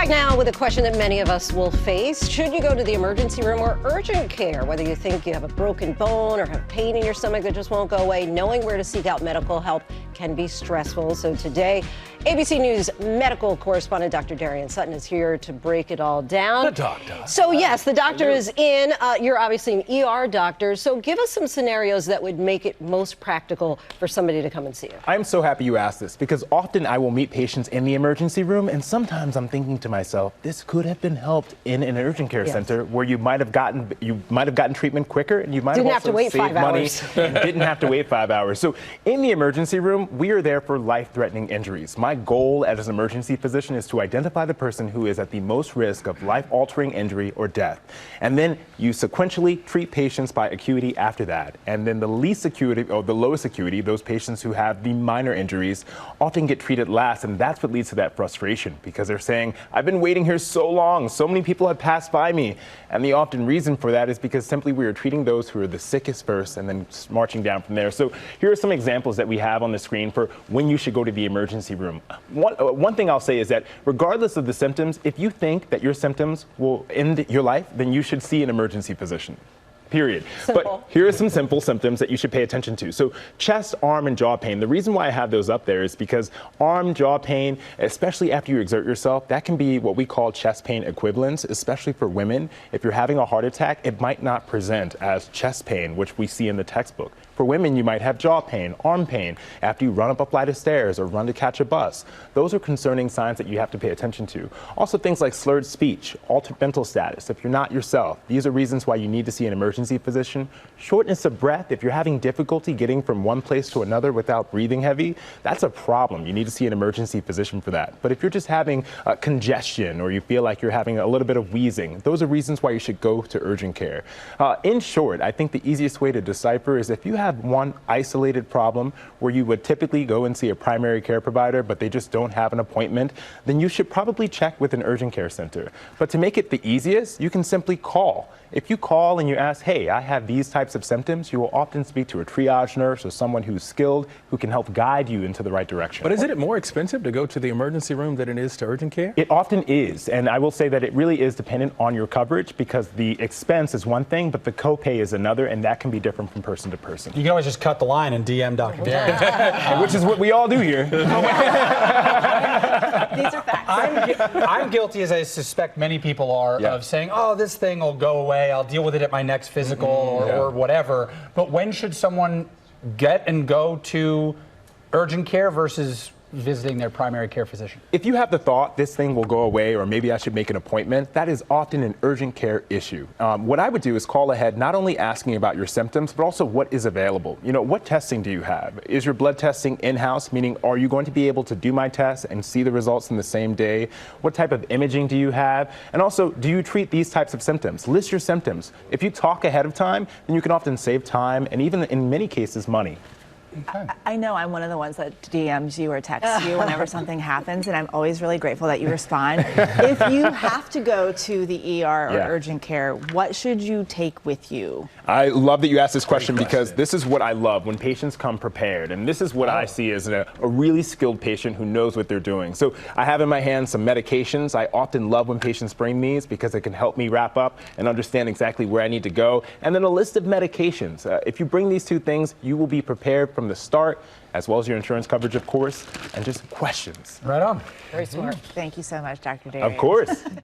Back now with a question that many of us will face. Should you go to the emergency room or urgent care? Whether you think you have a broken bone or have pain in your stomach that just won't go away, knowing where to seek out medical help can be stressful. So today, ABC News medical correspondent Dr. Darien Sutton is here to break it all down. The doctor. So yes, the doctor is in. You're obviously an ER doctor. So give us some scenarios that would make it most practical for somebody to come and see you. I'm so happy you asked this because often I will meet patients in the emergency room and sometimes I'm thinking to myself, this could have been helped in an urgent care center where you might have gotten treatment quicker and you might have also saved money and didn't have to wait 5 hours. So in the emergency room, we are there for life-threatening injuries. My goal as an emergency physician is to identify the person who is at the most risk of life-altering injury or death. And then you sequentially treat patients by acuity after that. And then the least acuity or the lowest acuity, those patients who have the minor injuries, often get treated last. And that's what leads to that frustration because they're saying, I've been waiting here so long. So many people have passed by me. And the often reason for that is because simply we are treating those who are the sickest first and then marching down from there. So here are some examples that we have on the screen for when you should go to the emergency room. One thing I'll say is that regardless of the symptoms, if you think that your symptoms will end your life, then you should see an emergency physician. Period. Simple. But here are some simple symptoms that you should pay attention to. So chest, arm, and jaw pain. The reason why I have those up there is because arm, jaw pain, especially after you exert yourself, that can be what we call chest pain equivalents, especially for women. If you're having a heart attack, it might not present as chest pain, which we see in the textbook. For women, you might have jaw pain, arm pain, after you run up a flight of stairs or run to catch a bus. Those are concerning signs that you have to pay attention to. Also things like slurred speech, altered mental status, if you're not yourself. These are reasons why you need to see an emergency physician. Shortness of breath, if you're having difficulty getting from one place to another without breathing heavy, that's a problem. You need to see an emergency physician for that. But if you're just having congestion or you feel like you're having a little bit of wheezing, those are reasons why you should go to urgent care. In short, I think the easiest way to decipher is if you have one isolated problem where you would typically go and see a primary care provider, but they just don't have an appointment, then you should probably check with an urgent care center. But to make it the easiest, you can simply call. If you call and you ask, hey, I have these types of symptoms, you will often speak to a triage nurse or someone who's skilled who can help guide you into the right direction. But isn't it more expensive to go to the emergency room than it is to urgent care? It often is, and I will say that it really is dependent on your coverage because the expense is one thing, but the copay is another, and that can be different from person to person. You can always just cut the line and DM Dr. Darien. Which is what we all do here. These are facts. I'm guilty, as I suspect many people are, of saying, oh, this thing will go away. I'll deal with it at my next physical or whatever. But when should someone get and go to urgent care versus visiting their primary care physician? If you have the thought, this thing will go away, or maybe I should make an appointment, that is often an urgent care issue. What I would do is call ahead, not only asking about your symptoms, but also what is available. You know, what testing do you have? Is your blood testing in-house, meaning are you going to be able to do my test and see the results in the same day? What type of imaging do you have? And also, do you treat these types of symptoms? List your symptoms. If you talk ahead of time, then you can often save time and even in many cases, money. Okay. I know I'm one of the ones that DMs you or texts you whenever something happens, and I'm always really grateful that you respond. If you have to go to the ER or urgent care, what should you take with you? I love that you asked this question because this is what I love when patients come prepared, and this is what I see as a really skilled patient who knows what they're doing. So I have in my hand some medications. I often love when patients bring these because it can help me wrap up and understand exactly where I need to go. And then a list of medications. If you bring these two things, you will be prepared from the start, as well as your insurance coverage, of course, and just questions. Right on. Very smart. Thank you so much, Dr. Darien. Of course.